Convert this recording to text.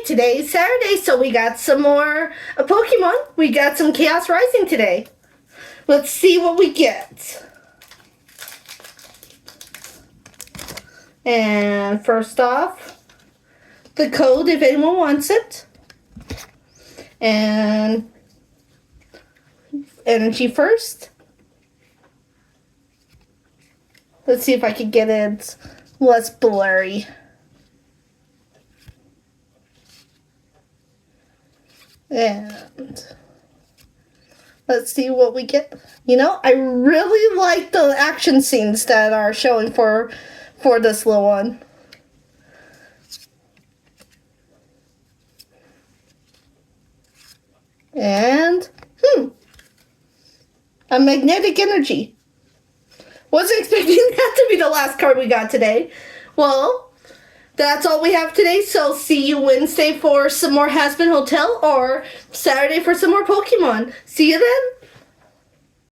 Today's Saturday, so we got some more Pokemon. We got some Chaos Rising today. Let's see what we get. And first off, the code if anyone wants it. And energy first. Let's see if I can get it less blurry. And let's see what we get. You know, I really like the action scenes that are showing for this little one. And, a magnetic energy. Wasn't expecting that to be the last card we got today. Well, that's all we have today, so see you Wednesday for some more Hazbin Hotel or Saturday for some more Pokemon. See you then!